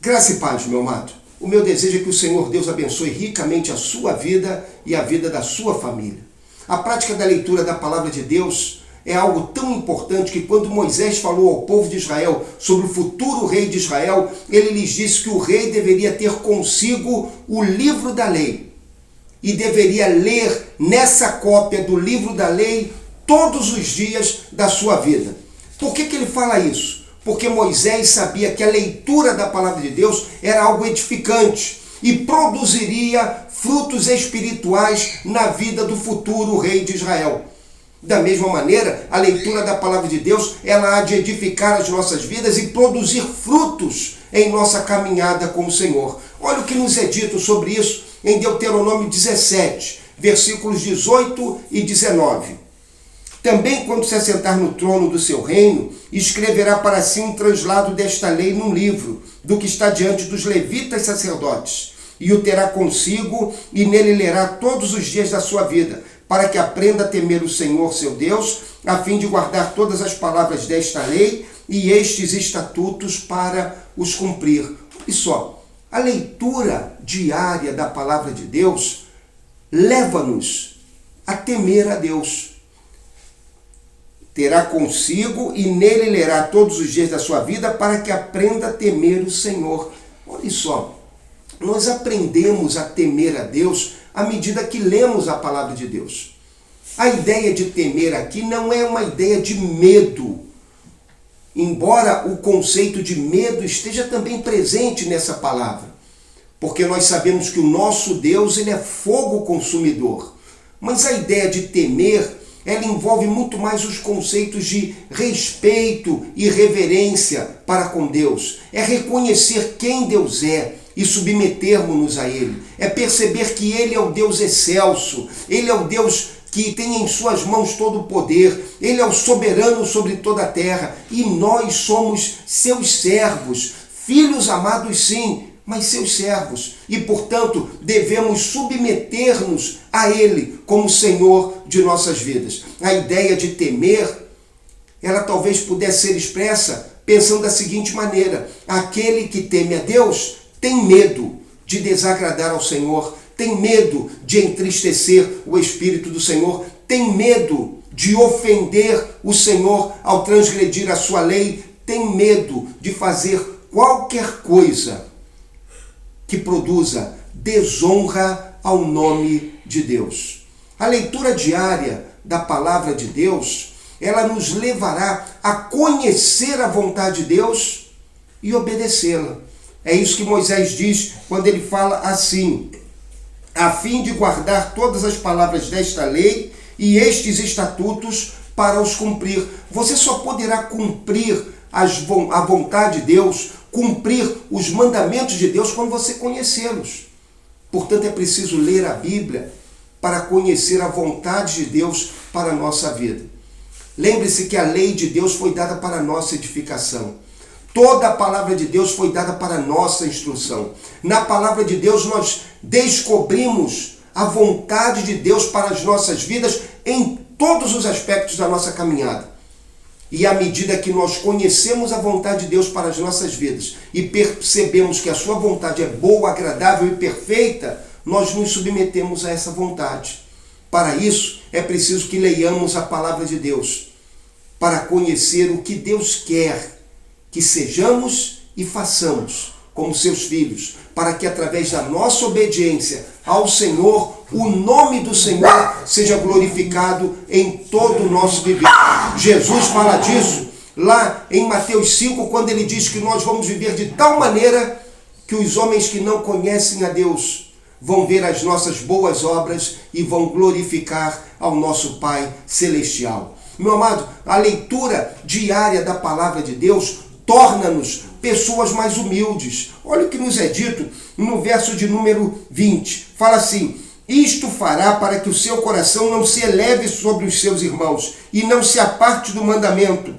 Graça e paz, meu amado. O meu desejo é que o Senhor Deus abençoe ricamente a sua vida e a vida da sua família. A prática da leitura da palavra de Deus é algo tão importante que quando Moisés falou ao povo de Israel sobre o futuro rei de Israel, ele lhes disse que o rei deveria ter consigo o livro da lei e deveria ler nessa cópia do livro da lei todos os dias da sua vida. Por que ele fala isso? Porque Moisés sabia que a leitura da palavra de Deus era algo edificante e produziria frutos espirituais na vida do futuro rei de Israel. Da mesma maneira, a leitura da palavra de Deus, ela há de edificar as nossas vidas e produzir frutos em nossa caminhada com o Senhor. Olha o que nos é dito sobre isso em Deuteronômio 17, versículos 18 e 19. Também quando se assentar no trono do seu reino, escreverá para si um translado desta lei num livro, do que está diante dos levitas sacerdotes, e o terá consigo, e nele lerá todos os dias da sua vida, para que aprenda a temer o Senhor seu Deus, a fim de guardar todas as palavras desta lei e estes estatutos para os cumprir. Olha só, a leitura diária da palavra de Deus leva-nos a temer a Deus. Terá consigo e nele lerá todos os dias da sua vida para que aprenda a temer o Senhor. Olha só, nós aprendemos a temer a Deus à medida que lemos a palavra de Deus. A ideia de temer aqui não é uma ideia de medo, embora o conceito de medo esteja também presente nessa palavra, porque nós sabemos que o nosso Deus ele é fogo consumidor. Mas a ideia de temer, ela envolve muito mais os conceitos de respeito e reverência para com Deus. É reconhecer quem Deus é e submetermos-nos a Ele. É perceber que Ele é o Deus excelso, Ele é o Deus que tem em suas mãos todo o poder, Ele é o soberano sobre toda a terra e nós somos seus servos, filhos amados sim, mas seus servos, e portanto devemos submeter-nos a Ele como Senhor de nossas vidas. A ideia de temer, ela talvez pudesse ser expressa pensando da seguinte maneira: aquele que teme a Deus tem medo de desagradar ao Senhor, tem medo de entristecer o Espírito do Senhor, tem medo de ofender o Senhor ao transgredir a sua lei, tem medo de fazer qualquer coisa que produza desonra ao nome de Deus. A leitura diária da palavra de Deus, ela nos levará a conhecer a vontade de Deus e obedecê-la. É isso que Moisés diz quando ele fala assim: a fim de guardar todas as palavras desta lei e estes estatutos para os cumprir. Você só poderá cumprir a vontade de Deus, cumprir os mandamentos de Deus quando você conhecê-los. Portanto, é preciso ler a Bíblia para conhecer a vontade de Deus para a nossa vida. Lembre-se que a lei de Deus foi dada para a nossa edificação. Toda a palavra de Deus foi dada para a nossa instrução. Na palavra de Deus nós descobrimos a vontade de Deus para as nossas vidas em todos os aspectos da nossa caminhada. E à medida que nós conhecemos a vontade de Deus para as nossas vidas e percebemos que a sua vontade é boa, agradável e perfeita, nós nos submetemos a essa vontade. Para isso, é preciso que leiamos a palavra de Deus, para conhecer o que Deus quer que sejamos e façamos como seus filhos, para que através da nossa obediência ao Senhor, o nome do Senhor seja glorificado em todo o nosso viver. Jesus fala disso lá em Mateus 5, quando ele diz que nós vamos viver de tal maneira que os homens que não conhecem a Deus vão ver as nossas boas obras e vão glorificar ao nosso Pai Celestial. Meu amado, a leitura diária da palavra de Deus torna-nos pessoas mais humildes. Olha o que nos é dito no verso de número 20. Fala assim: isto fará para que o seu coração não se eleve sobre os seus irmãos e não se aparte do mandamento,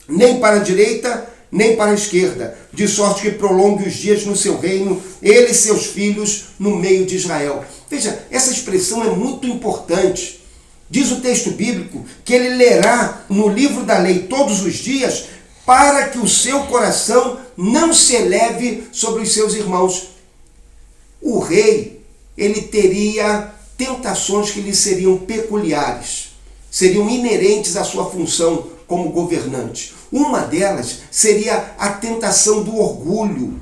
nem para a direita, nem para a esquerda, de sorte que prolongue os dias no seu reino, ele e seus filhos no meio de Israel. Veja, essa expressão é muito importante. Diz o texto bíblico que ele lerá no livro da lei todos os dias para que o seu coração não se eleve sobre os seus irmãos. O rei, ele teria tentações que lhe seriam peculiares, seriam inerentes à sua função como governante. Uma delas seria a tentação do orgulho,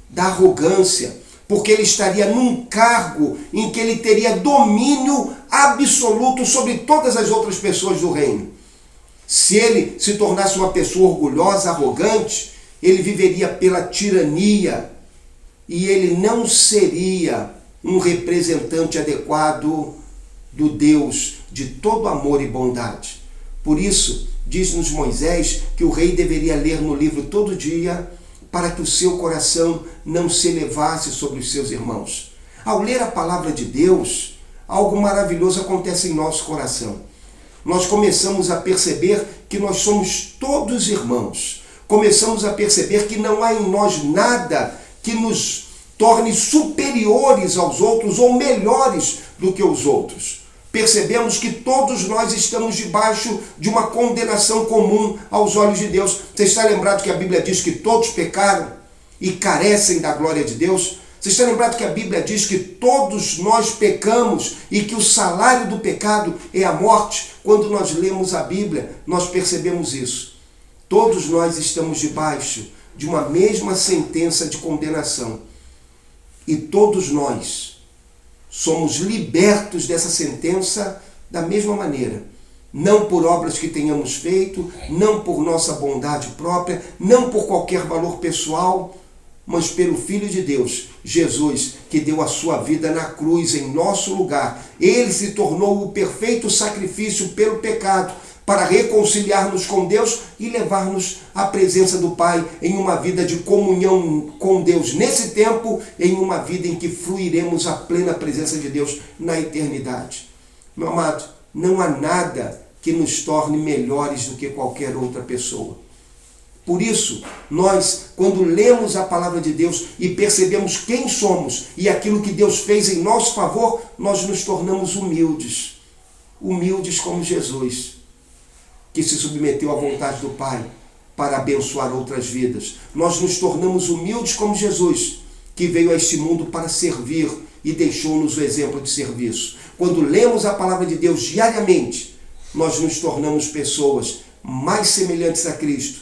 da arrogância, porque ele estaria num cargo em que ele teria domínio absoluto sobre todas as outras pessoas do reino. Se ele se tornasse uma pessoa orgulhosa, arrogante, ele viveria pela tirania e ele não seria um representante adequado do Deus de todo amor e bondade. Por isso, diz-nos Moisés que o rei deveria ler no livro todo dia para que o seu coração não se elevasse sobre os seus irmãos. Ao ler a palavra de Deus, algo maravilhoso acontece em nosso coração. Nós começamos a perceber que nós somos todos irmãos. Começamos a perceber que não há em nós nada que nos torne superiores aos outros ou melhores do que os outros. Percebemos que todos nós estamos debaixo de uma condenação comum aos olhos de Deus. Você está lembrado que a Bíblia diz que todos pecaram e carecem da glória de Deus? Você está lembrado que a Bíblia diz que todos nós pecamos e que o salário do pecado é a morte? Quando nós lemos a Bíblia, nós percebemos isso. Todos nós estamos debaixo de uma mesma sentença de condenação. E todos nós somos libertos dessa sentença da mesma maneira. Não por obras que tenhamos feito, não por nossa bondade própria, não por qualquer valor pessoal, mas pelo Filho de Deus, Jesus, que deu a sua vida na cruz em nosso lugar. Ele se tornou o perfeito sacrifício pelo pecado, para reconciliar-nos com Deus e levar-nos à presença do Pai em uma vida de comunhão com Deus nesse tempo, em uma vida em que fluiremos a plena presença de Deus na eternidade. Meu amado, não há nada que nos torne melhores do que qualquer outra pessoa. Por isso, nós, quando lemos a palavra de Deus e percebemos quem somos e aquilo que Deus fez em nosso favor, nós nos tornamos humildes. Humildes como Jesus, que se submeteu à vontade do Pai para abençoar outras vidas. Nós nos tornamos humildes como Jesus, que veio a este mundo para servir e deixou-nos o exemplo de serviço. Quando lemos a palavra de Deus diariamente, nós nos tornamos pessoas mais semelhantes a Cristo.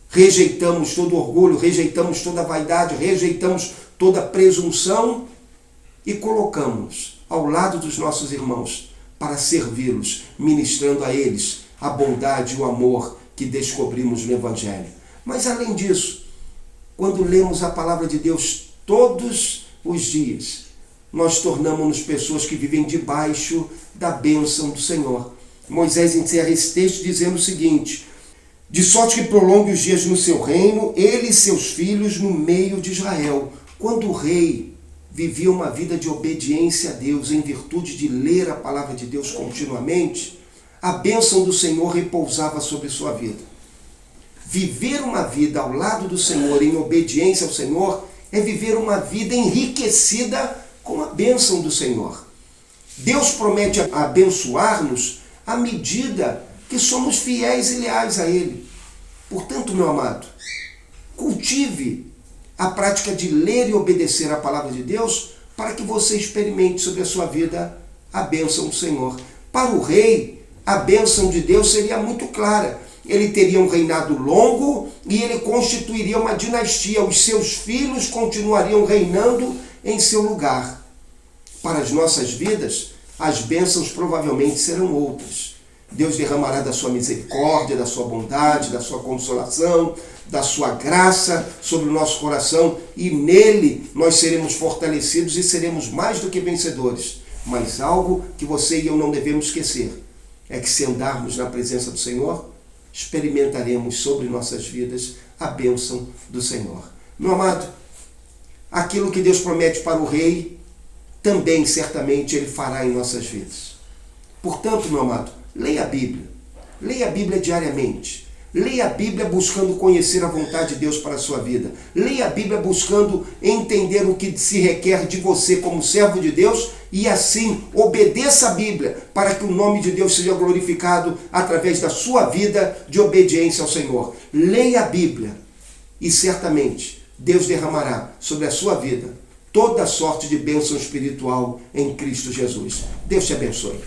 Rejeitamos todo orgulho, rejeitamos toda vaidade, rejeitamos toda presunção e colocamos ao lado dos nossos irmãos para servi-los, ministrando a eles a bondade e o amor que descobrimos no Evangelho. Mas além disso, quando lemos a palavra de Deus todos os dias, nós tornamos-nos pessoas que vivem debaixo da bênção do Senhor. Moisés encerra esse texto dizendo o seguinte: de sorte que prolongue os dias no seu reino, ele e seus filhos no meio de Israel. Quando o rei vivia uma vida de obediência a Deus, em virtude de ler a palavra de Deus continuamente, a bênção do Senhor repousava sobre sua vida. Viver uma vida ao lado do Senhor, em obediência ao Senhor, é viver uma vida enriquecida com a bênção do Senhor. Deus promete abençoar-nos à medida que somos fiéis e leais a Ele. Portanto, meu amado, cultive a prática de ler e obedecer a palavra de Deus para que você experimente sobre a sua vida a bênção do Senhor. Para o rei, a bênção de Deus seria muito clara. Ele teria um reinado longo e ele constituiria uma dinastia. Os seus filhos continuariam reinando em seu lugar. Para as nossas vidas, as bênçãos provavelmente serão outras. Deus derramará da sua misericórdia, da sua bondade, da sua consolação, da sua graça sobre o nosso coração, e nele nós seremos fortalecidos e seremos mais do que vencedores. Mas algo que você e eu não devemos esquecer é que, se andarmos na presença do Senhor, experimentaremos sobre nossas vidas a bênção do Senhor. Meu amado, aquilo que Deus promete para o rei, também certamente Ele fará em nossas vidas. Portanto, meu amado, leia a Bíblia. Leia a Bíblia diariamente. Leia a Bíblia buscando conhecer a vontade de Deus para a sua vida. Leia a Bíblia buscando entender o que se requer de você como servo de Deus e assim obedeça a Bíblia para que o nome de Deus seja glorificado através da sua vida de obediência ao Senhor. Leia a Bíblia e certamente Deus derramará sobre a sua vida toda sorte de bênção espiritual em Cristo Jesus. Deus te abençoe.